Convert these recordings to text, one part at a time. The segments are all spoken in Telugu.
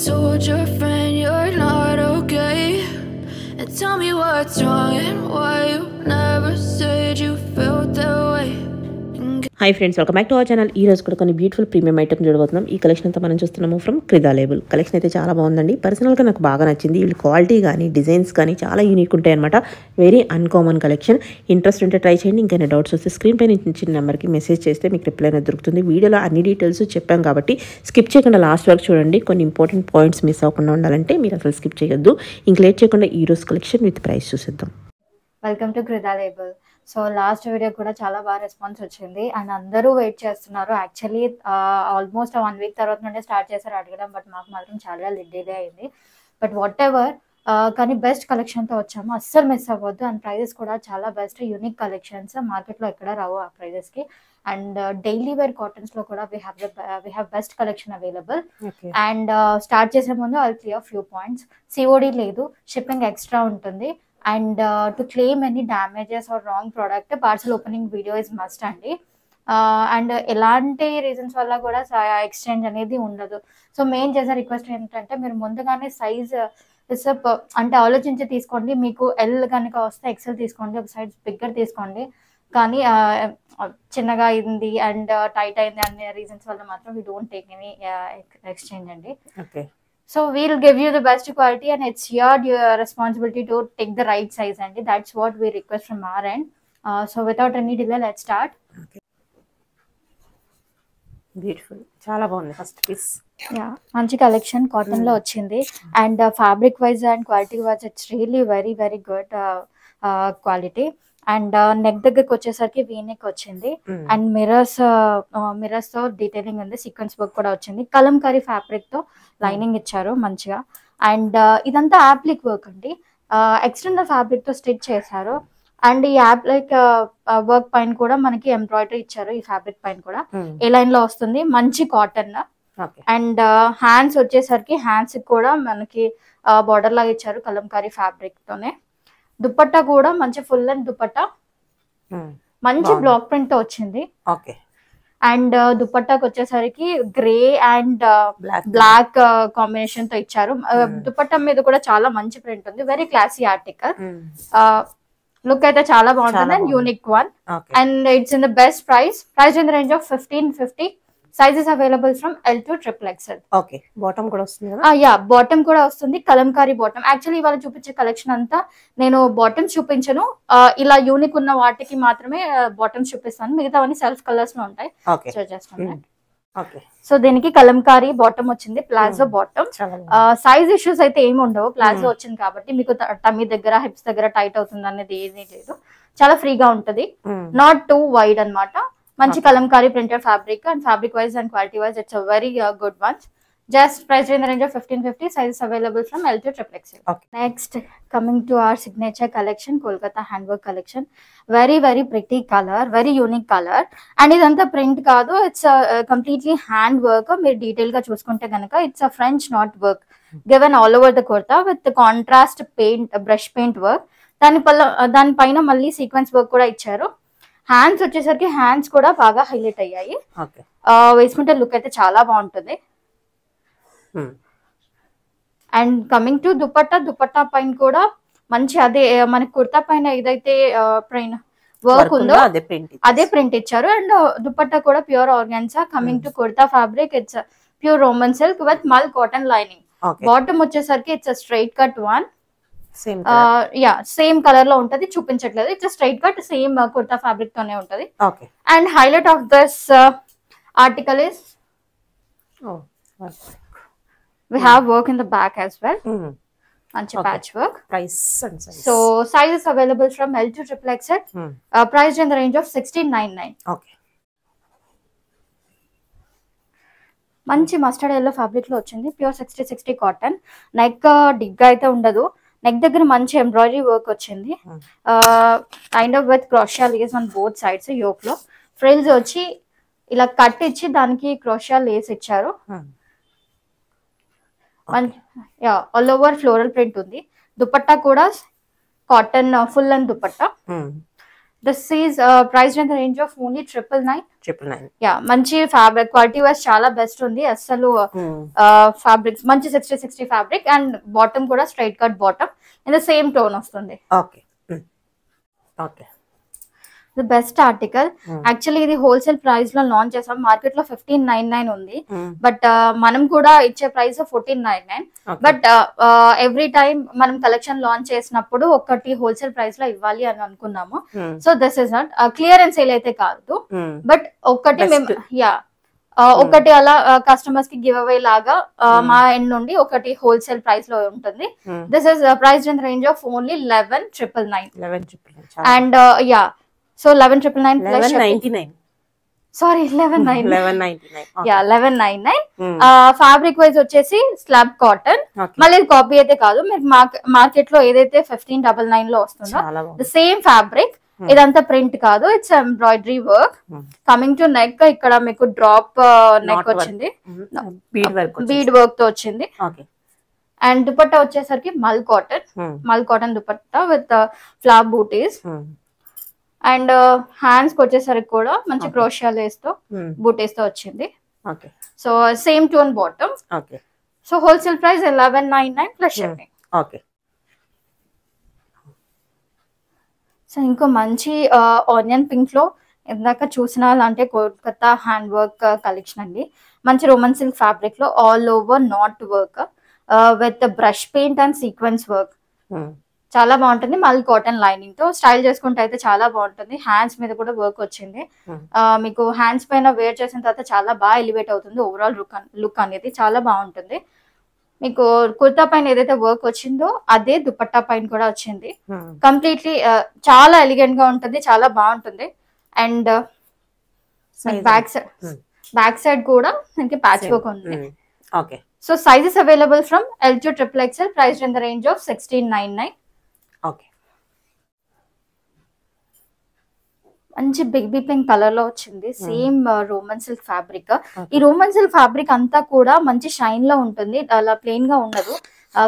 told your friend you're not okay, and tell me what's wrong and why you never said you felt that way. Hi friends, welcome back to our channel. ఈ రోజు కూడా కొన్ని బ్యూటిఫుల్ ప్రీమియం ఐటమ్ చూడబోతున్నాం. ఈ కలెక్షన్ అంతా మనం చూస్తున్నాము ఫ్రమ్ క్రిదా లేబుల్. కలెక్షన్ అయితే చాలా బాగుందండి. పర్సనల్గా నాకు బాగా నచ్చింది. వీళ్ళు క్వాలిటీ కానీ డిజైన్స్ కానీ చాలా యూనిక్ ఉంటాయి అనమాట. Very uncommon collection. ఇంట్రెస్ట్ ఉంటే ట్రై చేయండి. ఇంకైనా డౌట్స్ వస్తే స్క్రీన్ పైన ఇచ్చిన నెంబర్కి మెసేజ్ చేస్తే మీకు రిప్లై అనేది దొరుకుతుంది. వీడియోలో అన్ని డీటెయిల్స్ చెప్పాం కాబట్టి స్కిప్ చేయకుండా లాస్ట్ వరకు చూడండి. కొన్ని ఇంపార్టెంట్ పాయింట్స్ మిస్ అవ్వకుండా ఉండాలంటే మీరు అసలు స్కిప్ చేయొద్దు. ఇంక లేట్ చేయకుండా ఈ రోజు కలెక్షన్ విత్ ప్రైస్ చూసేద్దాం. Welcome to Krida label. So last video కూడా చాలా బాగా రెస్పాన్స్ వచ్చింది అండ్ అందరూ వెయిట్ చేస్తున్నారు. యాక్చువల్లీ ఆల్మోస్ట్ 1 వీక్ తర్వాత నుండి స్టార్ట్ చేశారు అడగడం, బట్ మాకు మాత్రం చాలా డిలే అయింది. బట్ వాట్ ఎవర్, కానీ బెస్ట్ కలెక్షన్తో వచ్చాము, అస్సలు మిస్ అవ్వద్దు. అండ్ ప్రైజెస్ కూడా చాలా బెస్ట్, యూనిక్ కలెక్షన్స్, మార్కెట్లో ఎక్కడ రావు ఆ ప్రైజెస్కి. అండ్ డైలీ వేర్ కాటన్స్లో కూడా we have best collection available. And start చేసే ముందు I'll clear few points. COD లేదు, షిప్పింగ్ ఎక్స్ట్రా ఉంటుంది. And to claim any damages or wrong product, parcel opening video is must అండి. అండ్ ఎలాంటి రీజన్స్ వల్ల కూడా ఎక్స్చేంజ్ అనేది ఉండదు. సో మెయిన్ చేసే రిక్వెస్ట్ ఏంటంటే మీరు ముందుగానే సైజ్ అంటే ఆలోచించి తీసుకోండి. మీకు ఎల్ కనుక వస్తే ఎక్సెల్ తీసుకోండి, ఒక సైజ్ బిగ్గర్ తీసుకోండి. కానీ చిన్నగా అయింది అండ్ టైట్ అయింది అనే రీజన్స్ వల్ల మాత్రం we don't take any exchange అండి. Okay, so we'll give you the best quality and it's your responsibility to take the right size and that's what we request from our end. So without any delay, let's start. Okay, beautiful, చాలా బాగుంది. ఫస్ట్ పీస్ మంచి కలెక్షన్ కాటన్ లో వచ్చింది and fabric wise and quality wise it's really very very good quality. And neck దగ్గరకు వచ్చేసరికి వీ నెక్ వచ్చింది అండ్ మిరర్స్ తో డీటెయిలింగ్ ఉంది. సీక్వెన్స్ వర్క్ కూడా వచ్చింది. కలంకారీ ఫ్యాబ్రిక్ తో లైనింగ్ ఇచ్చారు మంచిగా. అండ్ ఇదంతా యాప్లిక్ వర్క్ అండి, ఎక్స్టర్నల్ ఫ్యాబ్రిక్ తో స్టిచ్ చేశారు. అండ్ ఈ యాప్లిక్ వర్క్ పైన కూడా మనకి ఎంబ్రాయిడరీ ఇచ్చారు. ఈ ఫ్యాబ్రిక్ పైన కూడా ఏ లైన్ లో వస్తుంది, మంచి కాటన్. అండ్ హ్యాండ్స్ వచ్చేసరికి హ్యాండ్స్ కూడా మనకి బార్డర్ లాగా ఇచ్చారు కలంకారీ ఫ్యాబ్రిక్ తోనే. దుపట్టా కూడా మంచి ఫుల్ లెంత్ దుపట్టా, మంచి బ్లాక్ ప్రింట్ తో వచ్చింది. అండ్ దుపట్టాకి వచ్చేసరికి గ్రే అండ్ బ్లాక్ కాంబినేషన్ తో ఇచ్చారు. దుపట్టా మీద కూడా చాలా మంచి ప్రింట్ ఉంది. Very classy article. లుక్ అయితే చాలా బాగుంటుంది and unique one. And it's in the best price in the range of 1550. Sizes available from L to XXL. Okay, bottom కూడా వస్తుంది కదా? యా, బాటమ్ కూడా వస్తుంది. కలంకారీ బాటమ్. యాక్చువల్లీ ఇవాళ చూపించే కలెక్షన్ అంతా నేను బాటమ్స్ చూపించను, ఇలా యూనిక్ ఉన్న వాటికి మాత్రమే బాటమ్స్ చూపిస్తాను. మిగతావన్నీ సెల్ఫ్ కలర్స్ లో ఉంటాయి. సో దీనికి కలంకారీ బాటమ్ వచ్చింది, ప్లాజో బాటమ్. సైజ్ ఇష్యూస్ అయితే ఏమి ఉండవు, ప్లాజో వచ్చింది కాబట్టి మీకు టమ్మీ దగ్గర హిప్స్ దగ్గర టైట్ అవుతుంది అనేది ఏమీ లేదు. చాలా ఫ్రీగా ఉంటది, నాట్ టూ వైడ్ అన్నమాట. మంచి Kalamkari printed fabric and fabric wise and quality wise it's a very good one. Just price in the range of 1550. Sizes available from L to XXL. Next coming to our signature collection, Kolkata hand work collection. Very very pretty colour, very unique colour. And ఇదంతా ప్రింట్ కాదు, ఇట్స్ కంప్లీట్లీ హ్యాండ్ వర్క్. మీరు డీటెయిల్ గా చూసుకుంటే కనుక it's a French knot work given all over the kurta with contrast paint, brush paint work. దానిపైన మళ్ళీ సీక్వెన్స్ వర్క్ కూడా ఇచ్చారు. హ్యాండ్స్ వచ్చేసరికి హ్యాండ్స్ కూడా బాగా హైలైట్ అయ్యాయి. వేసుకుంటే లుక్ అయితే చాలా బాగుంటుంది. అండ్ కమింగ్ టు దుపట్టా పైన కూడా మంచి అదే మనకి కుర్తా పైన ఏదైతే వర్క్ ఉందో అదే ప్రింట్ ఇచ్చారు. అండ్ దుపట్టా కూడా pure organza. Coming to kurta fabric, it's pure Roman silk with mul cotton lining. Bottom వచ్చేసరికి it's straight cut one. Same colour లో ఉంటది, చూపించట్లేదు. It's straight cut, same kurta fabric తోనే ఉంటది. And highlight of this article is we have work in the back as well. Manchi patch work. Price and size. So sizes available from L to XXL. Priced in the range of 1699. Okay. మంచి మస్టర్డ్ ఎల్లో ఫ్యాబ్రిక్ లో వచ్చింది. Pure 60/60 cotton. నెక్ డిగ్ అయితే ఉండదు. నెక్ దగ్గర మంచి ఎంబ్రాయిడరీ వర్క్ వచ్చింది. Kind of with crochet lace on both sides. Yoke లో ఫ్రిల్స్ వచ్చి ఇలా కట్ ఇచ్చి దానికి క్రోషియా లేస్ ఇచ్చారు. ఆల్ ఓవర్ ఫ్లోరల్ ప్రింట్ ఉంది. దుపట్టా కూడా cotton full and dupatta. This is priced in the range of only 999. 999. Yeah మంచి ఫ్యాబ్రిక్ క్వాలిటీ వైస్ చాలా బెస్ట్ ఉంది అసలు. ఫ్యాబ్రిక్స్ మంచి 60 ఫ్యాబ్రిక్ అండ్ బాటమ్ కూడా straight cut bottom in the same tone వస్తుంది. Okay okay the best article. Actually ఇది హోల్సేల్ ప్రైస్ లో లాంచ్ చేసాం. మార్కెట్ లో 1599 ఉంది, బట్ మనం కూడా ఇచ్చే ప్రైస్ 1499. బట్ ఎవ్రీ టైం మనం కలెక్షన్ లాంచ్ చేసినప్పుడు ఒకటి హోల్సేల్ ప్రైస్ లో ఇవ్వాలి అని అనుకున్నాము. So this is not clearance sale అయితే కాదు, బట్ ఒకటి మేము ఒకటి అలా కస్టమర్స్ కి గివ్ అవే లాగా మా ఎండ్ నుండి ఒకటి హోల్సేల్ ప్రైస్ లో ఉంటుంది. This is price in range of only 11,999. And yeah so 11,999 plus 1199. Sorry 1199. Yeah 1199. Fabric wise వచ్చేసి స్లాబ్ కాటన్. మళ్ళీ కాపీ అయితే కాదు, మీరు మార్కెట్ లో ఏదైతే 1599 లో వస్తుందో ద సేమ్ ఫ్యాబ్రిక్. ఇదంతా ప్రింట్ కాదు, it's embroidery work. Coming to neck, ఇక్కడ మీకు డ్రాప్ నెక్ వచ్చింది, బీడ్ వర్క్ తో వచ్చింది. అండ్ దుపట్టా వచ్చేసరికి mul cotton dupatta with flower booties. And hands కి వచ్చేసరికి కూడా మంచి క్రోషియా లేస్ తో బూటీస్ తో వచ్చింది. So same tone bottom. So wholesale price 1199 plus shipping. So ఇంకో మంచి ఆనియన్ పింక్ లో ఇందాక చూసిన అంటే కోల్కతా హ్యాండ్ వర్క్ కలెక్షన్ అండి. మంచి రోమన్ సిల్క్ ఫ్యాబ్రిక్ లో all over not work with brush paint and sequence work. చాలా బాగుంటుంది. మళ్ళీ కాటన్ లైనింగ్ తో స్టైల్ చేసుకుంటే అయితే చాలా బాగుంటుంది. హ్యాండ్స్ మీద కూడా వర్క్ వచ్చింది. మీకు హ్యాండ్స్ పైన వేర్ చేసిన తర్వాత చాలా బాగా ఎలివేట్ అవుతుంది. ఓవరాల్ లుక్ అనేది చాలా బాగుంటుంది. మీకు కుర్తా పైన ఏదైతే వర్క్ వచ్చిందో అదే దుపట్టా పైన కూడా వచ్చింది. కంప్లీట్లీ చాలా ఎలిగెంట్ గా ఉంటుంది, చాలా బాగుంటుంది. అండ్ బ్యాక్ సైడ్ కూడా మనకి ప్యాచ్ వర్క్ ఉంది. So sizes available from L to XXL, price in the range of 1699. మంచి బేబీ పింక్ కలర్ లో వచ్చింది. Same Roman silk fabric. ఈ రోమన్ సిల్క్ ఫ్యాబ్రిక్ అంతా కూడా మంచి షైన్ లో ఉంటుంది, అలా ప్లెయిన్ గా ఉండదు.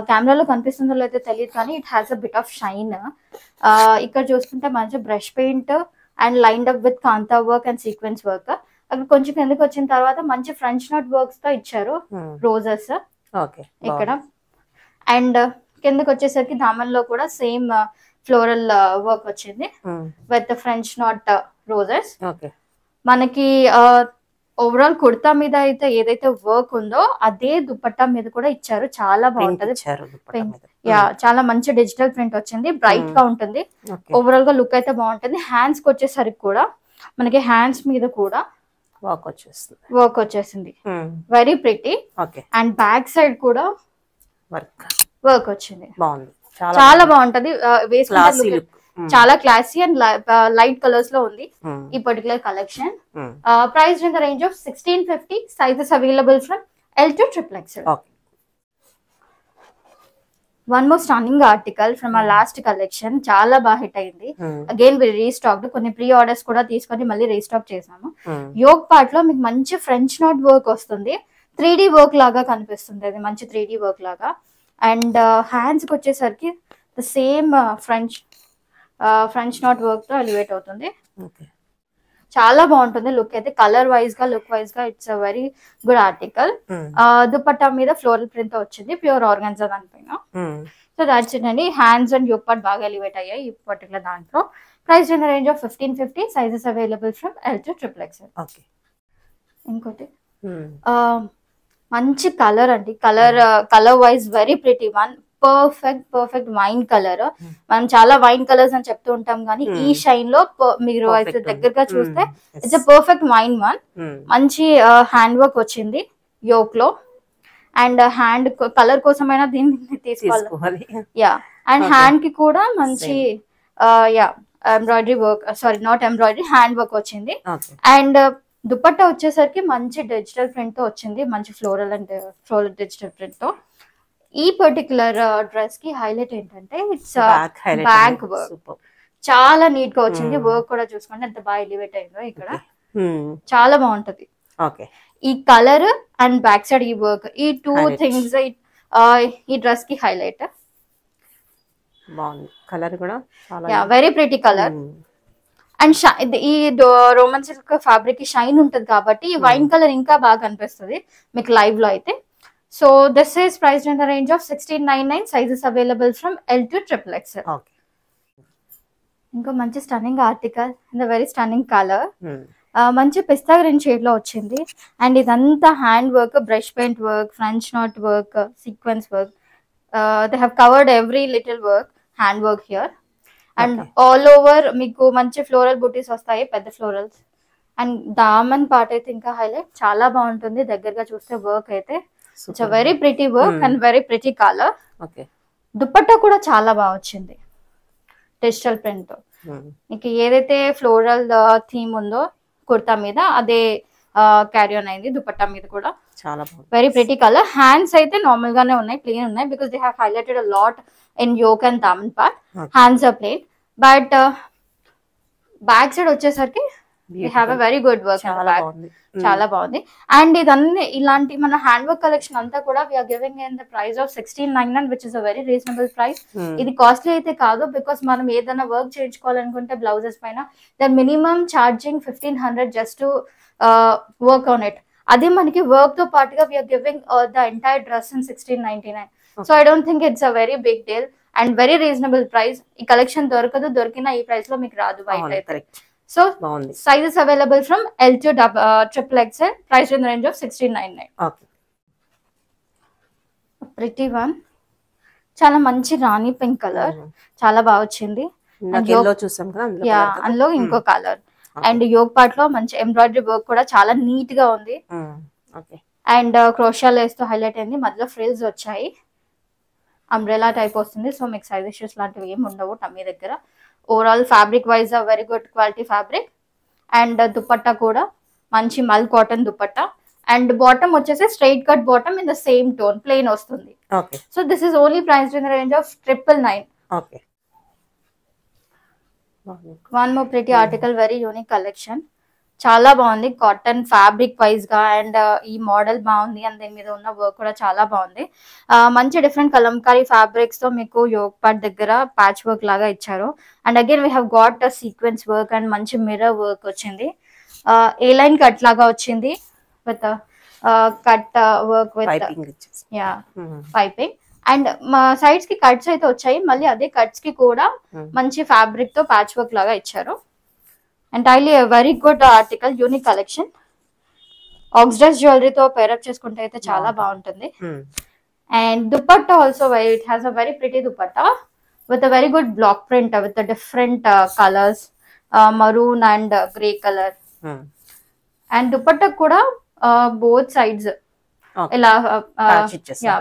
కెమెరాలో కనిపిస్తుందో లేదో తెలియదు కానీ it has a bit of shine. ఇక్కడ చూసుకుంటే మంచి brush paint and lined up with kantha work and sequence work. అక్కడ కొంచెం కిందకి వచ్చిన తర్వాత మంచి ఫ్రెంచ్ నాట్ వర్క్స్ తో ఇచ్చారు, రోజెస్ ఇక్కడ. అండ్ కిందకి వచ్చేసరికి దామన్ లో కూడా సేమ్ ఫ్లోరల్ వర్క్ వచ్చింది విత్ ఫ్రెంచ్ నాట్ రోజెస్. మనకి ఓవరాల్ కుర్తా మీద అయితే ఏదైతే వర్క్ ఉందో అదే దుపట్టా మీద కూడా ఇచ్చారు. చాలా బాగుంటది. చాలా మంచి డిజిటల్ ప్రింట్ వచ్చింది, బ్రైట్ గా ఉంటుంది. ఓవరాల్ గా లుక్ అయితే బాగుంటుంది. హ్యాండ్స్ కి వచ్చేసరికి కూడా మనకి హ్యాండ్స్ మీద కూడా వర్క్ వచ్చేసింది, very pretty. And back side కూడా వర్క్ వచ్చింది, చాలా బాగుంటది. వేసుకుంటే చాలా క్లాసీ అండ్ లైట్ కలర్స్ లో ఉంది ఈ particular collection. Price in the range of 1650. Sizes available from L to XXL. One more stunning article from ఆ లాస్ట్ కలెక్షన్, చాలా బాగా హిట్ అయింది. అగైన్ వి రీస్టాక్, కొన్ని ప్రీ ఆర్డర్స్ కూడా తీసుకొని మళ్ళీ రీస్టాక్ చేసాము. యోగ్ పార్ట్ లో మీకు మంచి ఫ్రెంచ్ నాట్ వర్క్ వస్తుంది, 3D వర్క్ లాగా కనిపిస్తుంది, అది మంచి 3D వర్క్ లాగా. అండ్ హ్యాండ్స్ కి వచ్చేసరికి the same French knot work తో ఎలివేట్ అవుతుంది. చాలా బాగుంటుంది లుక్ అయితే. కలర్ వైజ్ గా లుక్ వైజ్ గా it's a very good article. Dupatta మీద ఫ్లోరల్ ప్రింట్ వచ్చింది, ప్యూర్ ఆర్గాన్జా దానిపైన. సో దాట్స్ ఇట్ అండి. హ్యాండ్స్ అండ్ యోగ్ పార్ట్ బాగా ఎలివేట్ అయ్యాయి ఈ పర్టికులర్ దాంట్లో. Price in the range of 1550. Sizes available from L to XXL. ఇంకోటి మంచి కలర్ అండి, colour wise very pretty one. Perfect wine colour. మనం చాలా వైన్ కలర్స్ అని చెప్తూ ఉంటాం కానీ ఈ షైన్ లో మీరు అయితే దగ్గరగా చూస్తే it's a perfect wine one. మంచి హ్యాండ్ వర్క్ వచ్చింది యోక్ లో. అండ్ హ్యాండ్ కలర్ కోసమైనా దీన్ని తీసుకోవాలి. అండ్ హ్యాండ్ కి కూడా మంచి embroidery work, sorry not embroidery, hand work వచ్చింది. అండ్ దుపట్టా వచ్చేసరికి మంచి డిజిటల్ ప్రింట్ తో వచ్చింది, మంచి ఫ్లోరల్ డిజిటల్ ప్రింట్ తో. ఈ పర్టికులర్ డ్రెస్ కి హైలైట్ ఏంటంటే ఇట్స్ బ్యాక్ వర్క్, చాలా నీట్ గా వచ్చింది. వర్క్ కూడా చూసుకోండి ఎంత బాగా ఎలివేట్ అయిందో ఇక్కడ, చాలా బాగుంటది. ఈ కలర్ అండ్ బ్యాక్ సైడ్ ఈ వర్క్, ఈ టూ థింగ్స్ ఈ డ్రెస్ కి హైలైట్. కలర్ కూడా వెరీ ప్రిటీ కలర్. అండ్ ఈ రోమన్ సిల్క్ ఫ్యాబ్రిక్ కి షైన్ ఉంటుంది కాబట్టి ఈ వైన్ కలర్ ఇంకా బాగా కనిపిస్తుంది మీకు లైవ్ లో అయితే. So this is priced in the range of 1699. Sizes available from L to XXL. ఇంకా మంచి stunning article in the very stunning colour. మంచి పిస్తా గ్రీన్ షేడ్ లో వచ్చింది. అండ్ ఇదంతా hand work, brush paint work, French knot work, sequence work. They have covered every little work, hand work here. And all over మీకు మంచి ఫ్లోరల్ బూటీస్ వస్తాయి, పెద్ద ఫ్లోరల్స్. అండ్ దామన్ పార్ట్ అయితే ఇంకా హైలైట్, చాలా బాగుంటుంది. దగ్గరగా చూస్తే వర్క్ అయితే it's very pretty work and very pretty colour. Dupatta కూడా చాలా బాగా వచ్చింది డిజిటల్ ప్రింట్ తో. మీకు ఏదైతే ఫ్లోరల్ థీమ్ ఉందో కుర్తా మీద అదే క్యారీ ఆన్ అయింది దుపట్టా మీద కూడా. చాలా వెరీ ప్రిటీ కలర్. హ్యాండ్స్ అయితే నార్మల్ గానే ఉన్నాయి, ప్లెయిన్ ఉన్నాయి, because they have highlighted a lot in yoke and దామన్ part. Hands are plain, but back side వచ్చేసరికి we have a very good work. చాలా బాగుంది. అండ్ ఇదన్నీ ఇలాంటి మన హ్యాండ్ వర్క్ కలెక్షన్ అంతా కూడా we are giving in the price of 1699, which is a very reasonable price. ఇది కాస్ట్లీ అయితే కాదు, బికాస్ మనం ఏదైనా వర్క్ చేయించుకోవాలనుకుంటే బ్లౌజెస్ పైన there minimum charging 1500 just to work on it. అదే మనకి వర్క్ తో పాటుగా we are giving the entire dress in 1699. So I don't think it's a very big deal and very reasonable price. ఈ కలెక్షన్ దొరకదు, దొరికిన ఈ ప్రైస్ లో మీకు రాదు బయట అయితే. So sizes available from L to XXL, priced in the range of 1699. Okay. Pretty one. చాలా మంచి రాణి పింక్ కలర్, చాలా బాగా వచ్చింది. అందులో ఇంకో కలర్. అండ్ యోగ్ పార్ట్ లో మంచి ఎంబ్రాయిడరీ వర్క్ కూడా చాలా నీట్ గా ఉంది. అండ్ క్రోషియా లేస్ తో హైలైట్ అయింది, మధ్యలో ఫ్రిల్స్ వచ్చాయి, అంబ్రెలా టైప్ వస్తుంది. సో మీకు సైజ్ ఇష్యూస్ లాంటివి ఏమి ఉండవు టమ్మీ దగ్గర. Overall fabric wise very good quality fabric. And dupatta కూడా మంచి mul cotton dupatta. And bottom వచ్చేసి straight cut bottom in the same tone, plain వస్తుంది. So this is only priced in the range of 999. One more pretty article, very unique collection, చాలా బాగుంది కాటన్ ఫ్యాబ్రిక్ వైజ్ గా. అండ్ ఈ మోడల్ బాగుంది, అండ్ దీని మీద ఉన్న వర్క్ కూడా చాలా బాగుంది. మంచి డిఫరెంట్ కలంకారీ ఫ్యాబ్రిక్స్ తో మీకు యోగ్ పార్ట్ దగ్గర ప్యాచ్ వర్క్ లాగా ఇచ్చారు. And again we have got sequence work and మంచి మిర్రర్ వర్క్ వచ్చింది. ఏ లైన్ కట్ లాగా వచ్చింది with cut work with piping. And మా సైడ్స్ కి కట్స్ అయితే వచ్చాయి, మళ్ళీ అదే కట్స్ కి కూడా మంచి ఫ్యాబ్రిక్ తో ప్యాచ్ వర్క్ లాగా ఇచ్చారు. Entirely very good article, unique collection. Oxidised జ్యువెలరీతో పేరప్ చేసుకుంటే అయితే చాలా బాగుంటుంది. And dupatta also it has a very pretty dupatta with a very good block print with different colours, maroon and grey colour. And dupatta కూడా బోత్ సైడ్స్ ఇలా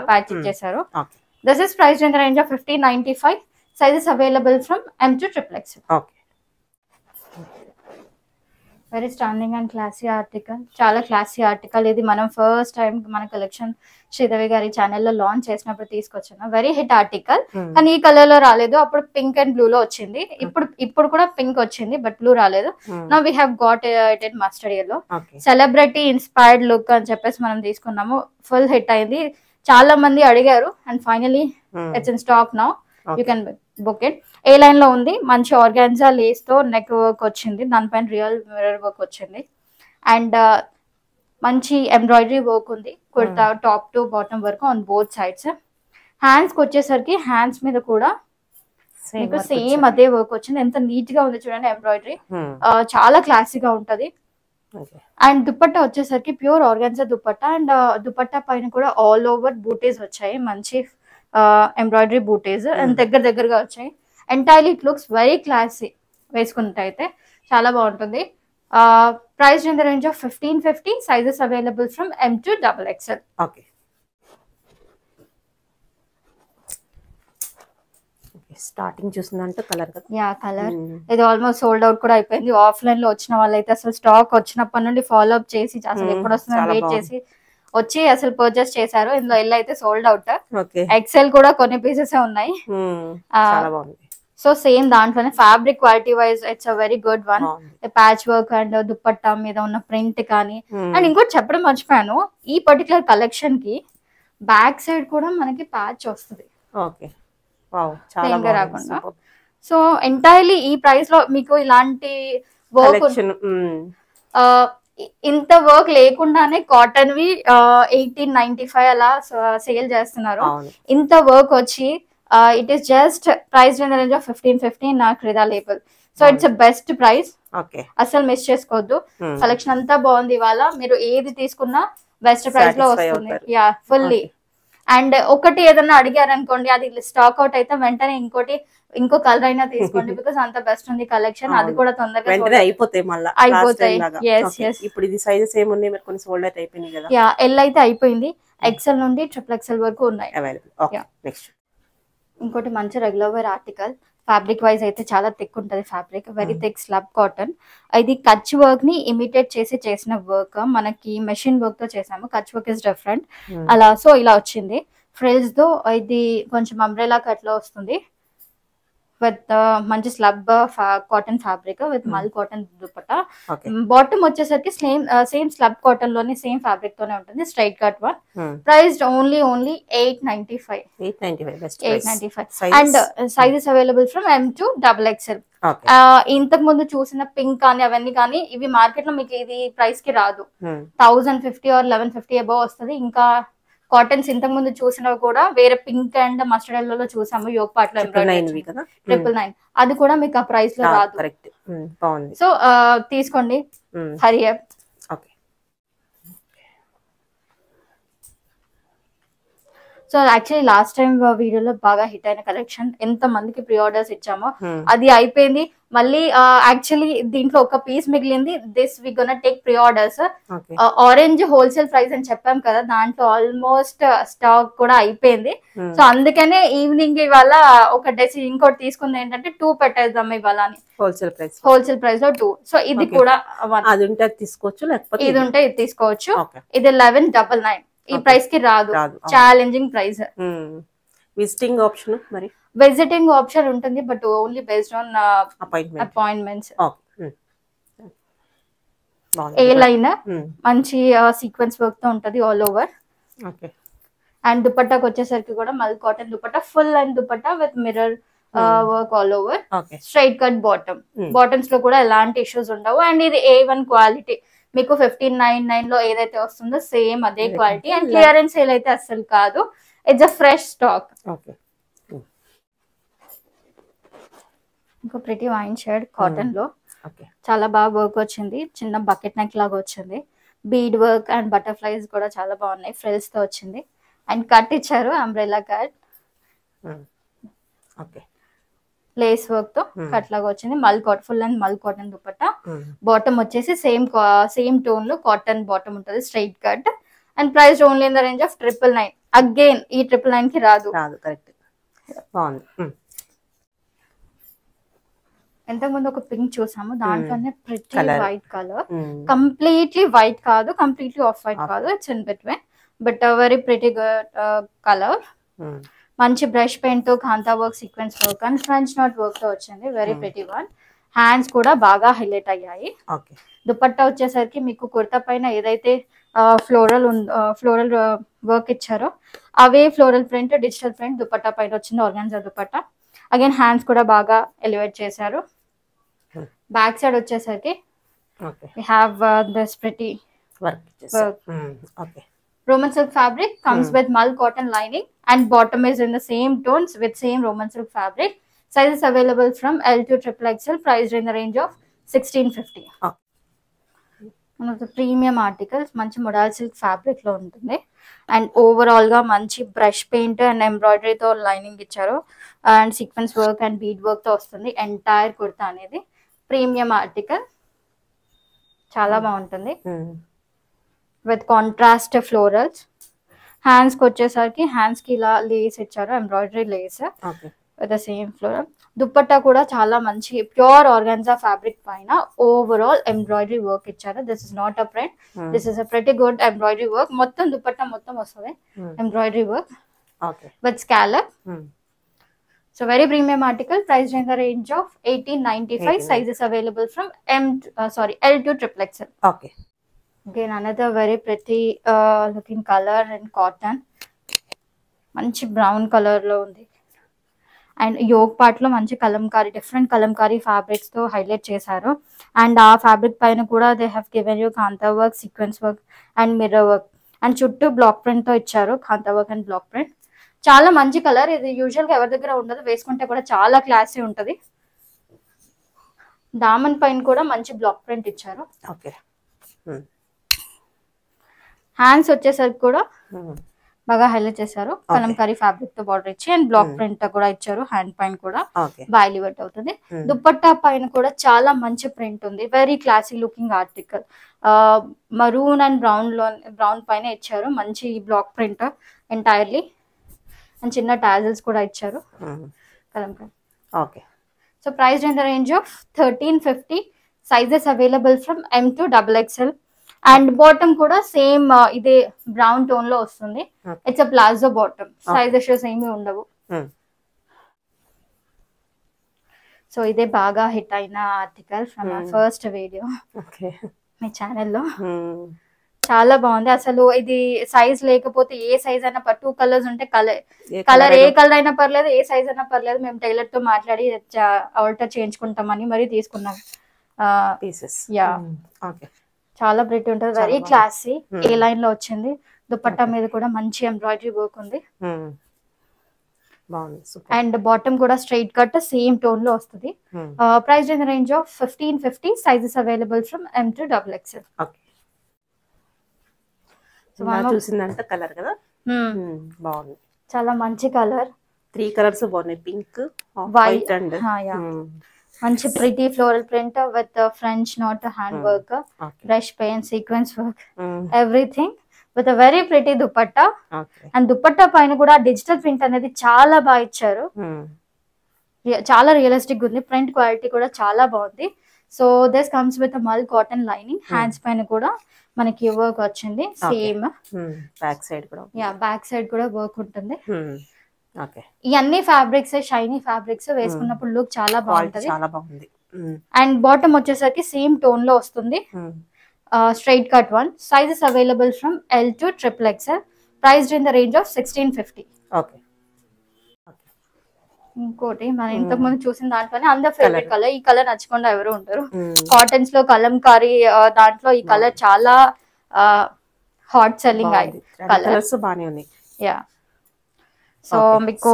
ప్యాచ్ ఇచ్చేసారు. This is priced in the range of 1595. Sizes available from M to XXL. Very standing and classy article, చాలా క్లాసీ ఆర్టికల్. ఇది మనం ఫస్ట్ టైం మన కలెక్షన్ శ్రీదేవి గారి ఛానల్లో లాంచ్ చేసినప్పుడు తీసుకొచ్చాను. వెరీ హిట్ ఆర్టికల్, కానీ ఈ కలర్ లో రాలేదు. అప్పుడు పింక్ అండ్ బ్లూ లో వచ్చింది, ఇప్పుడు కూడా పింక్ వచ్చింది, బట్ బ్లూ రాలేదు. Now we have got it in mustard yellow. Celebrity inspired look అని చెప్పేసి మనం తీసుకున్నాము, ఫుల్ హిట్ అయింది, చాలా మంది అడిగారు. And finally it's in stock now, you can book it. A line లో ఉంది, మంచి ఆర్గాన్జా లేస్ తో నెక్ వర్క్ వచ్చింది, దానిపైన రియల్ మిర్రర్ వర్క్ వచ్చింది. అండ్ మంచి ఎంబ్రాయిడరీ వర్క్ ఉంది కుర్తా టాప్ టు బాటమ్ వరకు ఆన్ బోత్ సైడ్స్. హ్యాండ్స్ కి వచ్చేసరికి హ్యాండ్స్ మీద కూడా మీకు సేమ్ అదే వర్క్ వచ్చింది. ఎంత నీట్ గా ఉంది చూడండి ఎంబ్రాయిడరీ, చాలా క్లాసీగా ఉంటది. అండ్ దుపట్టా వచ్చేసరికి pure organza dupatta. And dupatta పైన కూడా ఆల్ ఓవర్ బూటీస్ వచ్చాయి, మంచి ఎంబ్రాయిడరీ బూటీస్ అండ్ దగ్గరగా వచ్చాయి. Entirely it looks very classy, వేసుకుంటే అయితే చాలా బాగుంటుంది. Price in the range of 1550. Sizes available from M to XXL. Starting చూసిందంటే కలర్ కదా, యా కలర్. ఇది ఆల్మోస్ట్ సోల్డ్ అవుట్ కూడా అయిపోయింది. ఆఫ్లైన్ లో వచ్చిన వాళ్ళైతే అసలు స్టాక్ వచ్చినప్పటి నుండి ఫాలో అప్ చేసి అసలు ఎప్పుడు వస్తుందని వెయిట్ చేసి వచ్చి అసలు పర్చేస్ చేశారు. ఇందులో ఎల్ అయితే సోల్డ్ అవుట్, ఎక్సెల్ కూడా కొన్ని పీసెస్ ఉన్నాయి. సో సేమ్ దాంట్లోనే fabric quality wise it's a very good one. Patch work and dupatta మీద ఉన్న ప్రింట్ కానీ. అండ్ ఇంకోటి చెప్పడం మర్చిపోయాను, ఈ పర్టికులర్ కలెక్షన్ కి బ్యాక్ సైడ్ కూడా మనకి ప్యాచ్ వస్తుంది రాకుండా. సో ఎంటైర్లీ ఈ ప్రైస్ లో మీకు ఇలాంటి వర్క్ ఇంత వర్క్ లేకుండానే కాటన్ వి 1895 అలా సేల్ చేస్తున్నారు. ఇంత వర్క్ వచ్చి it is just price in the range of 1550 నా Krida label. So it's a best price, అసలు మిస్ చేసుకోవద్దు. కలెక్షన్ అంతా బాగుంది. ఇవాళ మీరు ఏది తీసుకున్నా బెస్ట్ ప్రైస్ లో వస్తుంది. Yeah fully. అండ్ ఒకటి ఏదన్నా అడిగారు అనుకోండి, అది స్టాక్ అవుట్ అయితే వెంటనే ఇంకో కలర్ అయినా తీసుకోండి, బికాస్ అంత బెస్ట్ ఉంది కలెక్షన్. అది కూడా తొందరగా అయిపోతాయి. ఇప్పుడు ఇది సైజెస్ ఏమున్నాయి, మరి కొన్ని సోల్డ్ అయితే అయిపోయింది కదా. యా ఎల్ అయితే అయిపోయింది, ఎక్సెల్ నుండి XXL వరకు ఉన్నాయి అవైలబుల్. నెక్స్ట్ ఇంకోటి మంచి regular wear article. Fabric wise అయితే చాలా థిక్ ఉంటుంది fabric, very thick slub cotton. ఇది కచ్ వర్క్ ని ఇమిటేట్ చేసిన వర్క్, మనకి మెషిన్ వర్క్ తో చేసాము. కచ్ వర్క్ ఇస్ డిఫరెంట్ అలా. సో ఇలా వచ్చింది ఫ్రిల్స్ తో. ఇది కొంచెం అంబ్రెలా కట్ లో వస్తుంది విత్ మంచి slub cotton fabric with mul cotton dupatta. Bottom వచ్చేసరికి సేమ్ స్లబ్ కాటన్ లోనే సేమ్ ఫ్యాబ్రిక్ తోనే ఉంటుంది, straight cut one. Priced only 895. 895 and sizes available from M to XXL. ఇంతకు ముందు చూసిన పింక్ కానీ అవన్నీ కానీ ఇవి మార్కెట్ లో మీకు ఇది ప్రైస్ కి రాదు. 1050 or 1150 అబౌవ్ వస్తుంది. ఇంకా కాటన్స్ ఇంతకు ముందు చూసినవి కూడా వేరే పింక్ అండ్ మస్టర్డ్ ఎల్లో చూసాము, యోగ్ పార్ట్ లో 999. అది కూడా మీకు ఆ ప్రైస్ లో రాదు. సో తీసుకోండి, Hari up. So actually last time వీడియోలో బాగా హిట్ అయిన కలెక్షన్, ఎంత మందికి ప్రీ ఆర్డర్స్ ఇచ్చామో అది అయిపోయింది. మళ్ళీ యాక్చువల్లీ దీంట్లో ఒక పీస్ మిగిలింది. This we gonna take pre orders. Orange wholesale price అని చెప్పాం కదా, దాంట్లో ఆల్మోస్ట్ స్టాక్ కూడా అయిపోయింది. సో అందుకనే ఈవినింగ్ ఇవాళ ఒక ఇంకోటి తీసుకుంది ఏంటంటే 2 పెట్టేద్దాం ఇవాళ అని. హోల్సేల్ ప్రైస్ లో 2. సో ఇది కూడా తీసుకోవచ్చు, లేకపోతే ఇది ఉంటే ఇది తీసుకోవచ్చు. ఇది 1199. ఈ ప్రైస్ కి రాదు, ఛాలెంజింగ్ ప్రైస్. విజిటింగ్ ఆప్షన్ ఉంటుంది, but only based on appointments. A line మంచి సీక్వెన్స్ వర్క్ తో ఉంటది ఆల్ ఓవర్. అండ్ దుపట్టాకి వచ్చేసరికి కూడా మల్ cotton dupatta, full and dupatta with mirror work all over. Straight cut bottoms లో కూడా ఎలాంటి ఇష్యూస్ ఉండవు. అండ్ ఇది A1 క్వాలిటీ. మీకు 1599 లో ఏదైతే వస్తుందో సేమ్ అదే క్వాలిటీ. అండ్ క్లియరెన్స్ సేల్ అయితే అస్సలు కాదు, ఇట్స్ అ ఫ్రెష్ స్టాక్. ఇంకో ప్రిటీ వైన్ షేడ్ కాటన్ లో చాలా బాగా వర్క్ వచ్చింది. చిన్న బకెట్ నెక్ లాగా వచ్చింది. బీడ్ వర్క్ అండ్ బటర్ఫ్లైస్ కూడా చాలా బాగున్నాయి, ఫ్రిల్స్ తో వచ్చింది. అండ్ కట్ ఇచ్చారు, అంబ్రెల్లా కట్. లేస్ వర్క్ తో కట్ లాగా వచ్చింది. ఫుల్ అండ్ మల్ కాటన్ దుపట్టా. బాటమ్ వచ్చేసి సేమ్ టోన్ లో కాటన్ బాటమ్ ఉంటుంది, straight cut. And price only in the range of 999. Again ఈ 999 కి రాదు. ఎంతకు ముందు ఒక పింక్ చూసాము, దాంట్లోనే pretty white colour. Completely white కాదు, కంప్లీట్లీ ఆఫ్ వైట్ కాదు, it's in between, but very pretty good colour. మంచి బ్రష్ పెయింట్ తో kantha work, sequence work and French knot work తో వచ్చింది, వెరీ ప్రిటీ వన్. హ్యాండ్స్ కూడా బాగా హైలైట్ అయ్యాయి. దుపట్టా వచ్చేసరికి మీకు కుర్తా పైన ఏదైతే ఫ్లోరల్ వర్క్ ఇచ్చారో అవే floral print, digital print dupatta పైన వచ్చింది, ఆర్గాన్జా దుపట్టా. అగైన్ హ్యాండ్స్ కూడా బాగా ఎలివేట్ చేశారు. బ్యాక్ సైడ్ వచ్చేసరికి we have this pretty work. Roman silk fabric comes with mull cotton lining and bottom is in the same tones with same Roman silk fabric. Sizes available from L to XXL, priced in the range of 1650. One of the premium articles, manchi modal silk fabric lo untundi and overall ga manchi brush paint and embroidery tho lining icharu and sequence work and bead work tho vastundi entire kurta anedi premium article, chala baaguntundi with contrast florals. Hands ko vachesariki hands ki ila lace icharu, embroidery lace with the same floral. Dupatta kuda chala manchi pure organza fabric paina overall embroidery work icharu. This is not a print, this is a pretty good embroidery work. Mottam dupatta mottam vastadi embroidery work with scallop. So very premium article, priced in the range of 1895. Sizes available from L to XXL. Again another very pretty looking color and cotton, manchi brown color lo undi and yoke part లో మంచి కలంకారీ డిఫరెంట్ కలంకారీ ఫ్యాబ్రిక్స్ తో హైలైట్ చేశారు. అండ్ ఆ ఫ్యాబ్రిక్ పైన కూడా they have given you kantha work, sequence work and mirror work. And చుట్టూ బ్లాక్ ప్రింట్ తో ఇచ్చారు, kantha work and block print. చాలా మంచి కలర్ ఇది, యూజువల్ గా ఎవరి దగ్గర ఉండదు, వేసుకుంటే కూడా చాలా క్లాసీ ఉంటది. దామన్ పైన కూడా మంచి బ్లాక్ ప్రింట్ ఇచ్చారు. ఓకే. హ్యాండ్స్ వచ్చేసరికి కూడా బాగా హైలైట్ చేశారు, కలంకారీ ఫ్యాబ్రిక్ తో బార్డర్ ఇచ్చి అండ్ బ్లాక్ ప్రింట్ కూడా ఇచ్చారు. హ్యాండ్ పైన కూడా బాగా ఎలివేట్ అవుతుంది. దుపట్టా పైన కూడా చాలా మంచి ప్రింట్ ఉంది, very classy looking article. Maroon and brown పైన ఇచ్చారు మంచి బ్లాక్ ప్రింట్ ఎంటైర్లీ. అండ్ చిన్న టాజల్స్ కూడా ఇచ్చారు Kalamkari. Okay. So price in the range of 1350. Sizes available from M to XXL. And bottom కూడా సేమ్ ఇదే బ్రౌన్ టోన్ లో వస్తుంది. It's a palazzo bottom, size issues ఏమీ ఉండవు. సో ఇదే బాగా హిట్ అయిన ఆర్టికల్ ఫ్రమ్ ఫస్ట్ వీడియో మీ ఛానల్లో. చాలా బాగుంది అసలు. ఇది సైజ్ లేకపోతే ఏ సైజ్ అయినా 2 కలర్స్ ఉంటే కలర్ ఏ కలర్ అయినా పర్లేదు, ఏ సైజ్ అయినా పర్లేదు, మేము టైలర్ తో మాట్లాడి ఆల్టర్ చేయించుకుంటామని మరి తీసుకున్నాం పీసెస్. యా, చాలా ప్రిటీ ఉంటుంది, వెరీ క్లాసీ. ఏ లైన్ లో వచ్చింది. దుపట్టా మీద కూడా మంచి ఎంబ్రాయిడరీ వర్క్ ఉంది. అండ్ బాటమ్ కూడా స్ట్రైట్ కట్ సేమ్ టోన్ లో వస్తుంది. Price in range of 1550. Sizes available from M to XXL. చూసిందంటే కలర్ కదా, బాగుంది, చాలా మంచి కలర్. 3 కలర్స్ బాగున్నాయి, పింక్, వైట్ అండ్ మంచి pretty floral print with French knot hand work, brush paint, sequence work, everything with a very pretty dupatta. And dupatta పైన కూడా డిజిటల్ ప్రింట్ అనేది చాలా బాగా ఇచ్చారు, చాలా రియలిస్టిక్ ఉంది. ప్రింట్ క్వాలిటీ కూడా చాలా బాగుంది. So this comes with mul cotton lining. Hands పైన కూడా మనకి వర్క్ వచ్చింది సేమ్. బ్యాక్ సైడ్ కూడా, యా, బ్యాక్ సైడ్ కూడా వర్క్ ఉంటుంది. ఇవన్నీ ఫ్యాబ్రిక్స్ షైనీ ఫ్యాబ్రిక్స్, వేసుకున్నప్పుడు లుక్ చాలా బాగుంటది. అండ్ బాటమ్ వచ్చేసరికి సేమ్ టోన్ లో వస్తుంది, straight cut one. Sizes available from L to XXL. Priced in the range of 1650. ఇంకోటి మనం ఇంతకు ముందు చూసిన దాంట్లోనే అందరు ఫేవరెట్ కలర్, ఈ కలర్ నచ్చకుండా ఎవరు ఉంటారు. కాటన్స్ లో కలంకారీ దాంట్లో ఈ కలర్ చాలా హాట్ సెల్లింగ్ కలర్స్ బాగానే ఉన్నాయి. యా, సో మీకు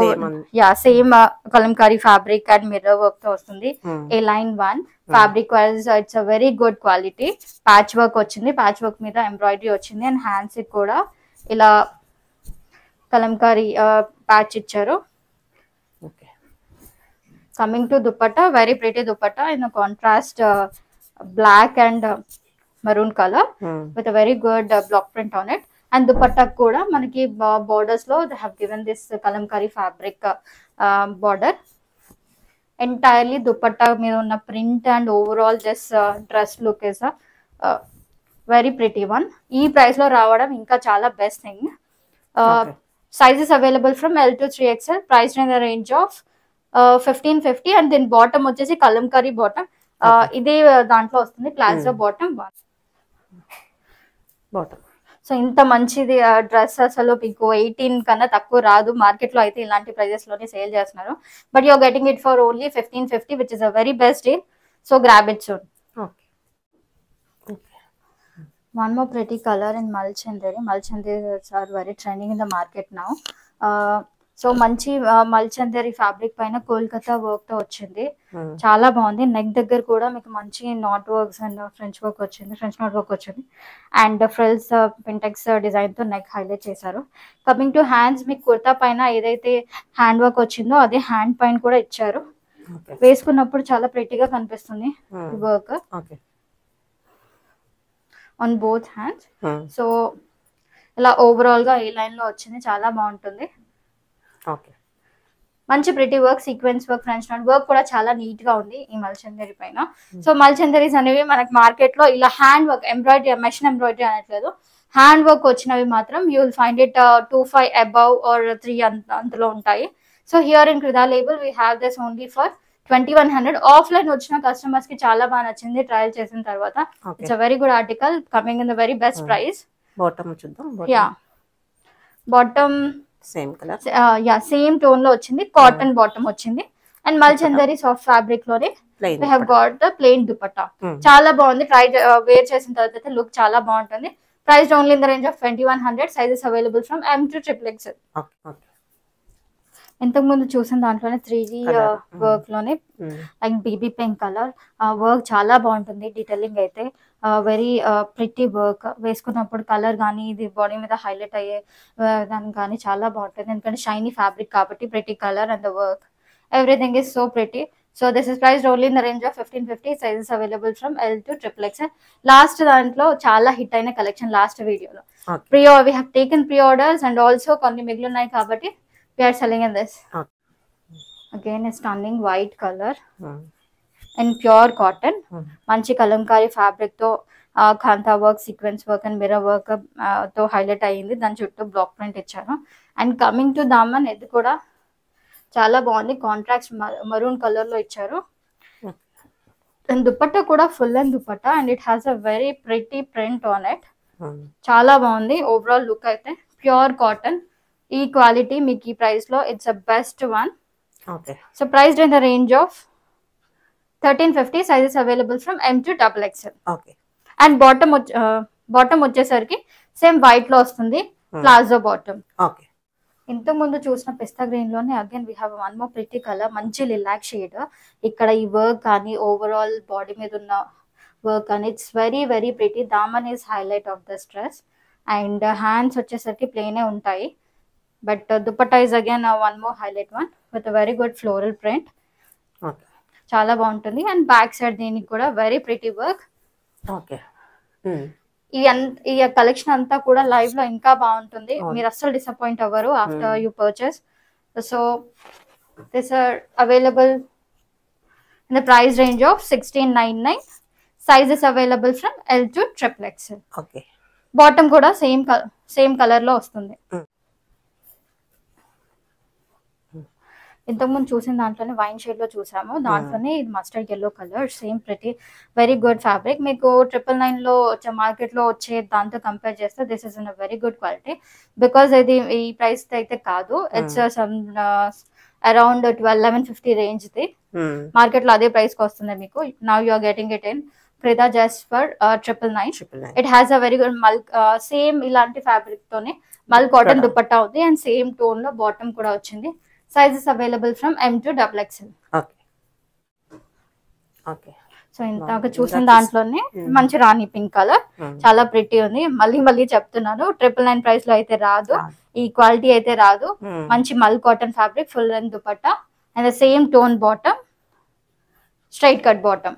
yeah same kalamkari fabric and mirror work తో వస్తుంది. A line 1 fabric wise it's a very good quality. Patch work వచ్చింది, ప్యాచ్ వర్క్ మీద ఎంబ్రాయిడరీ వచ్చింది. అండ్ హ్యాండ్స్ కూడా ఇలా కలంకారీ ప్యాచ్ ఇచ్చారు. Coming to dupatta, very pretty dupatta in contrast black and maroon color with a very good block print on it. And dupatta kuda manaki borders lo they have given this kalamkari fabric border. Entirely dupatta meeda unna print and overall this dress look is a very pretty one. Ee price lo raavadam inka chala best thing. Sizes available from L to 3XL, priced in the range of 1550. And then bottom వచ్చేసి కలంకారీ బాటమ్, ఇదే దాంట్లో వస్తుంది ప్లాజో బాటమ్. సో ఇంత మంచిది డ్రెస్ అసలు మీకు 18 కన్నా తక్కువ రాదు. మార్కెట్ లో అయితే ఇలాంటి ప్రైజెస్ లోనే సేల్ చేస్తున్నారు, but you're getting it for only 1550, which is a very best deal. So grab it soon. One more pretty color in Malchandari. Malchandaris are very trending in the market now. So మంచి మల్చందరి ఫ్యాబ్రిక్ పైన కోల్కతా వర్క్ తో వచ్చింది, చాలా బాగుంది. నెక్ దగ్గర కూడా మీకు మంచి not works and French work వచ్చింది, ఫ్రెంచ్ నాట్ వర్క్ వచ్చింది. అండ్ ఫ్రిల్స్ పింటెక్స్ డిజైన్ తో నెక్ హైలైట్ చేశారు. కమింగ్ టు హ్యాండ్స్, మీకు కుర్తా పైన ఏదైతే హ్యాండ్ వర్క్ వచ్చిందో అదే హ్యాండ్ పైన కూడా ఇచ్చారు. వేసుకున్నప్పుడు చాలా ప్రెట్టీగా కనిపిస్తుంది work on both hands. So ఇలా ఓవరాల్ గా ఏ లైన్ లో వచ్చింది, చాలా బాగుంటుంది. మంచి pretty work, sequence work, French knot work కూడా చాలా నీట్ గా ఉంది ఈ మల్చందరి పైన. సో మల్చందరీస్ అనేవి మనకి మార్కెట్ లో ఇలా hand work embroidery, machine embroidery అనట్లేదు, హ్యాండ్ వర్క్ వచ్చినవి మాత్రం you will find it 25 above or 3 అంతలో ఉంటాయి. So here in Krida label we have this only for 2100. Offline వచ్చిన కస్టమర్స్ కి చాలా బాగా నచ్చింది ట్రయల్ చేసిన తర్వాత. It's a very good article coming in the very best price. Bottom చూద్దాం. Yeah, bottom same colour. Yeah same tone లో వచ్చింది. కాటన్ బాటమ్ వచ్చింది అండ్ మల్చందరి సాఫ్ట్ ఫ్యాబ్రిక్ లోనే we have got the plain dupatta. చాలా బాగుంది. ట్రై వేర్ చేసిన తర్వాత అయితే లుక్ చాలా బాగుంటుంది. Price only in the range of 2100. Sizes available from M to XXL. ఇంతకు ముందు చూసిన దాంట్లోనే 3G వర్క్ లోనే like baby pink colour work చాలా బాగుంటుంది. డీటెయిలింగ్ అయితే వెరీ ప్రిటీ వర్క్. వేసుకున్నప్పుడు కలర్ కానీ ఇది బాడీ మీద హైలైట్ అయ్యే దాని కానీ చాలా బాగుంటుంది. ఎందుకంటే షైనీ ఫ్యాబ్రిక్ కాబట్టి pretty colour and the work everything is so pretty. So this is priced only in the range of 1550. Sizes available from L to XXL. Last దాంట్లో చాలా హిట్ అయిన కలెక్షన్ లాస్ట్ వీడియోలో we have taken pre-orders and also కొన్ని మిగిలినాయి కాబట్టి we are selling in this. Again a stunning white color and pure cotton. మంచి కలంకారీ ఫ్యాబ్రిక్ తో kantha work, sequence work and mirror work తో హైలైట్ అయ్యింది. దాని చుట్టూ బ్లాక్ ప్రింట్ ఇచ్చారు. అండ్ కమింగ్ టు దామన్, ఇది కూడా చాలా బాగుంది. కాంట్రాక్ట్ మరూన్ కలర్ లో ఇచ్చారు. అండ్ దుపట్టా కూడా full and dupatta and it has a very pretty print on it. చాలా బాగుంది ఓవరాల్ లుక్ అయితే. ప్యూర్ కాటన్, ఈ క్వాలిటీ మీకు ఈ ప్రైస్ లో it's a best one. So priced in the range of 1350. Sizes available from M to XXL. And bottom వచ్చేసరికి సేమ్ వైట్ లో వస్తుంది, ప్లాజో బాటమ్. ఇంతకు ముందు చూసిన పిస్తా గ్రీన్ లోనే again we have one more pretty colour, మంచి లిలాక్ షేడ్. ఇక్కడ ఈ వర్క్ కానీ ఓవరాల్ బాడీ మీద ఉన్న వర్క్ కానీ it's very very pretty. Daman is highlight of the dress and hands వచ్చేసరికి ప్లేనే ఉంటాయి. But dupatta is again one more highlight one with very good floral print. చాలా బాగుంటుంది. అండ్ బ్యాక్ సైడ్ దీనికి కూడా వెరీ ప్రిటీ వర్క్. ఈ కలెక్షన్ అంతా కూడా లైవ్ లో ఇంకా బాగుంటుంది. మీరు అస్సలు డిసప్పాయింట్ అవ్వరు after you purchase. So this are available in the price range of 1699. Sizes available from L to XXL. Bottom కూడా సేమ్ కలర్ లో వస్తుంది. ఇంతకుముందు చూసిన దాంట్లోనే వైన్ షేడ్ లో చూసాము. దాంట్లోనే ఇది mustard yellow colour, same pretty very good fabric. మీకు 999 లో వచ్చే మార్కెట్ లో వచ్చే దాంతో కంపేర్ చేస్తే this is in very good quality. Because ఇది ఈ ప్రైస్ అయితే కాదు, ఇట్స్ సమ్ అరౌండ్ 1150 రేంజ్ ది. మార్కెట్ లో అదే ప్రైస్ కి వస్తుంది మీకు. Now you are getting it in Crida just for 999. It has a very good same ఇలాంటి ఫ్యాబ్రిక్ తోనే మల్ కాటన్ దుపట్టా ఉంది అండ్ సేమ్ టోన్ లో బాటమ్ కూడా వచ్చింది. Sizes available from M to XXL. So ఇందాక చూసిన దాంట్లోనే మంచి రాణి పింక్ కలర్ చాలా ప్రిటీ ఉంది. మళ్ళీ చెప్తున్నాను 999 ప్రైస్ లో అయితే రాదు, ఈ క్వాలిటీ అయితే రాదు. మంచి mul cotton fabric, full length dupatta and same tone bottom, straight cut bottom.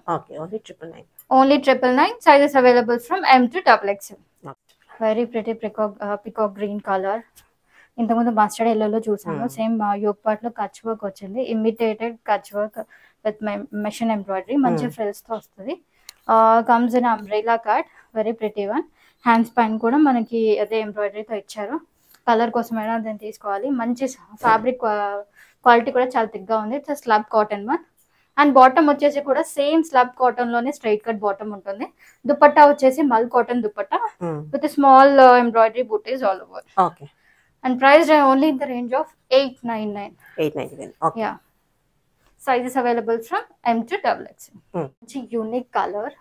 Only 999. Sizes available from M to XXL. Very pretty peacock green color. ఇంతకుముందు మస్టర్డ్ ఎల్లోలో చూసాము. సేమ్ యోక్ పార్ట్ లో కచ్ వర్క్ వచ్చింది, imitated Kutch work with machine embroidery. మంచి ఫ్రిల్స్ తో వస్తుంది. Comes in umbrella cut, very pretty one. Hands పైన కూడా మనకి అదే ఎంబ్రాయిడరీతో ఇచ్చారు. కలర్ కోసమైనా దాన్ని తీసుకోవాలి. మంచి ఫ్యాబ్రిక్ క్వాలిటీ కూడా చాలా థిక్ గా ఉంది. It's slub cotton one. And bottom వచ్చేసి కూడా సేమ్ స్లబ్ కాటన్ లోనే స్ట్రైట్ కట్ బాటమ్ ఉంటుంది. దుపట్టా వచ్చేసి mul cotton dupatta with small embroidery booties all over. And priced only in the range of 899. 899. Okay. Yeah. Sizes available from M to XXL. మంచి యూనిక్ కలర్,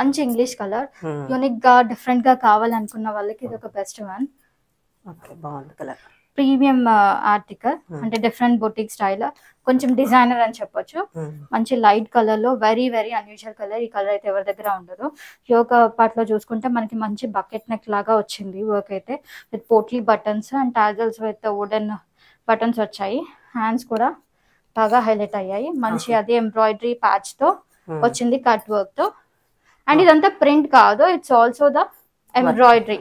మంచి ఇంగ్లీష్ కలర్. యూనిక్ గా డిఫరెంట్ గా కావాలనుకున్న వాళ్ళకి ఇది ఒక బెస్ట్ వన్. బాగుంది కలర్. ప్రీమియం ఆర్టికల్ అంటే డిఫరెంట్ బొటిక్ స్టైల్, కొంచెం డిజైనర్ అని చెప్పొచ్చు. మంచి లైట్ కలర్ లో వెరీ వెరీ అన్యూజువల్ కలర్. ఈ కలర్ అయితే ఎవరి దగ్గర ఉండదు. యోక పార్ట్ లో చూసుకుంటే మనకి మంచి బకెట్ నెక్ లాగా వచ్చింది వర్క్ అయితే, with potli buttons and tassels with wooden buttons వచ్చాయి. హ్యాండ్స్ కూడా బాగా హైలైట్ అయ్యాయి. మంచి అదే ఎంబ్రాయిడరీ ప్యాచ్ తో వచ్చింది, కట్ వర్క్ తో. అండ్ ఇదంతా ప్రింట్ కాదు, it's also the embroidery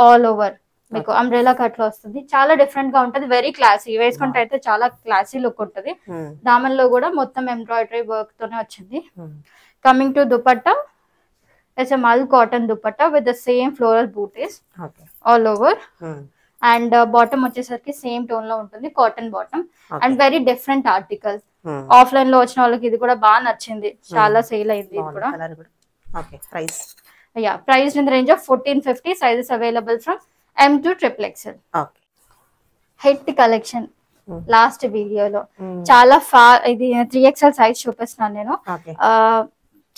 all over. మీకు అంబ్రెలా కట్ లో వస్తుంది. చాలా డిఫరెంట్ గా ఉంటది, వెరీ క్లాసీ. వేసుకుంటే అయితే చాలా క్లాసీ లుక్ ఉంటది. దామన్ లో కూడా మొత్తం ఎంబ్రాయిడరీ వర్క్ తోనే వచ్చింది. Coming to dupatta, it's a mul cotton dupatta with the same floral bootis all over. And bottom వచ్చేసరికి సేమ్ టోన్ లో ఉంటుంది, cotton bottom. And very different article. Offline లో వచ్చిన వాళ్ళకి ఇది కూడా బాగా నచ్చింది, చాలా సేల్ అయింది ఇది కూడా. Priced in the range of 1450. Sizes available from M to XXL. Hit collection Hmm. Last వీడియోలో Hmm. చాలా ఇది 3XL సైజ్ చూపిస్తున్నాను నేను. ఓకే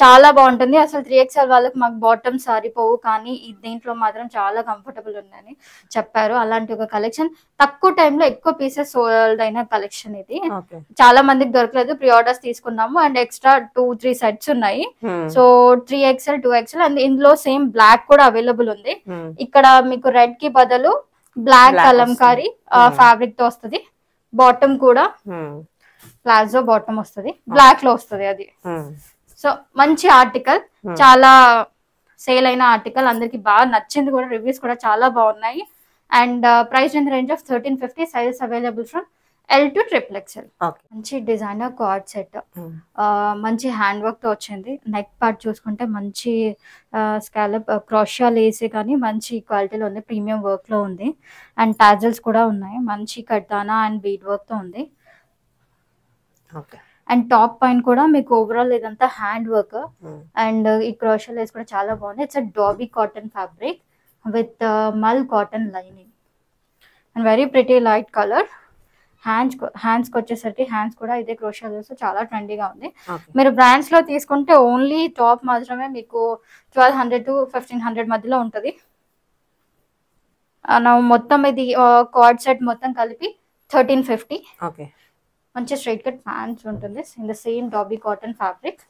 చాలా బాగుంటుంది అసలు. 3XL వాళ్ళకి మాకు బాటమ్ సరిపోవు, కానీ దీంట్లో మాత్రం చాలా కంఫర్టబుల్ ఉందని చెప్పారు. అలాంటి ఒక కలెక్షన్ తక్కువ టైంలో ఎక్కువ పీసెస్ సోల్డ్ అయిన కలెక్షన్ ఇది. ఓకే చాలా మందికి దొరకలేదు, ప్రీ ఆర్డర్స్ తీసుకున్నాము అండ్ ఎక్స్ట్రా 2-3 సెట్స్ ఉన్నాయి. సో 3XL 2XL అండ్ ఇందులో సేమ్ బ్లాక్ కూడా అవైలబుల్ ఉంది. ఇక్కడ మీకు రెడ్ కి బదులు బ్లాక్ కలంకారీ ఫ్యాబ్రిక్ తో వస్తుంది. బాటమ్ కూడా ప్లాజో బాటమ్ వస్తుంది, బ్లాక్ లో వస్తుంది అది. సో మంచి ఆర్టికల్, చాలా సేల్ అయిన ఆర్టికల్, అందరికి బాగా నచ్చింది కూడా, రివ్యూస్ కూడా చాలా బాగున్నాయి. And price in the range of 1350, sizes available from L to XXL. మంచి డిజైనర్ కార్డ్ సెట్, మంచి హ్యాండ్ వర్క్ తో వచ్చింది. నెక్ పార్ట్ చూసుకుంటే మంచి స్కాలప్ క్రోషియా లేస్ కానీ మంచి క్వాలిటీలో ఉంది, ప్రీమియం వర్క్ లో ఉంది. అండ్ టాజల్స్ కూడా ఉన్నాయి, మంచి కట్టానా అండ్ బీడ్ వర్క్ తో ఉంది. అండ్ టాప్ పైన కూడా మీకు ఓవరాల్ ఇదంతా హ్యాండ్ వర్క్ అండ్ ఈ క్రోషియా లేస్ కూడా చాలా బాగుంది. It's dobby cotton fabric with mul cotton lining and very pretty light colour. హ్యాండ్స్కి వచ్చేసరికి హ్యాండ్స్ కూడా ఇదే క్రోషియా లేస్ చాలా ట్రెండీగా ఉంది. మీరు బ్రాండ్స్ లో తీసుకుంటే ఓన్లీ టాప్ మాత్రమే మీకు 1200 to 1500 మధ్యలో ఉంటుంది. మొత్తం ఇది కార్డ్ సెట్ మొత్తం కలిపి 1350. మంచి స్ట్రైట్ కట్ ప్యాంట్స్ ఉంటుంది in the same dobby cotton fabric.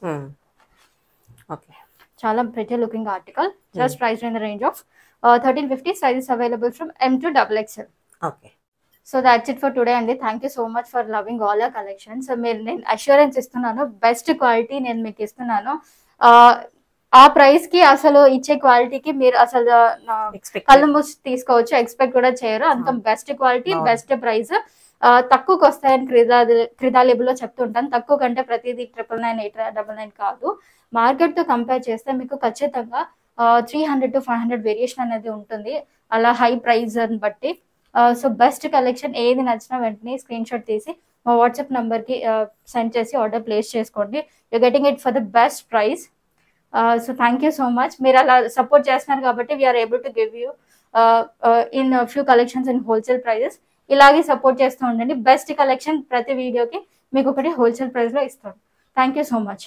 చాలా pretty looking article. Just price in the range of 1350, sizes available from M to XXL. So that's it for today అండి. Thank you so much for loving all our collections. నేను అష్యూరెన్స్ ఇస్తున్నాను, బెస్ట్ క్వాలిటీ నేను మీకు ఇస్తున్నాను. ఆ ప్రైస్ కి అసలు ఇచ్చే క్వాలిటీకి మీరు అసలు కళ్ళు మూసి తీసుకోవచ్చు, ఎక్స్పెక్ట్ కూడా చేయరు. అంత బెస్ట్ క్వాలిటీ, బెస్ట్ ప్రైస్. తక్కువకి వస్తాయని క్రిదా లేబుల్ లో చెప్తుంటాను. తక్కువ కంటే ప్రతిదీ 999, 899 కాదు. మార్కెట్ తో కంపేర్ చేస్తే మీకు ఖచ్చితంగా 300 to 500 వేరియేషన్ అనేది ఉంటుంది, అలా హై ప్రైస్ అని బట్టి. సో బెస్ట్ కలెక్షన్, ఏది నచ్చినా వెంటనే స్క్రీన్ షాట్ తీసి మా వాట్సాప్ నంబర్ కి సెండ్ చేసి ఆర్డర్ ప్లేస్ చేసుకోండి. You getting it for the best price. So thank you so much. మీరు అలా సపోర్ట్ చేస్తున్నారు కాబట్టి we're able to give you in few collections in wholesale prices. ఇలాగే సపోర్ట్ చేస్తూ ఉండండి. బెస్ట్ కలెక్షన్ ప్రతి వీడియోకి మీకు ఒకటి హోల్సేల్ ప్రైస్ లో ఇస్తాం. Thank you so much.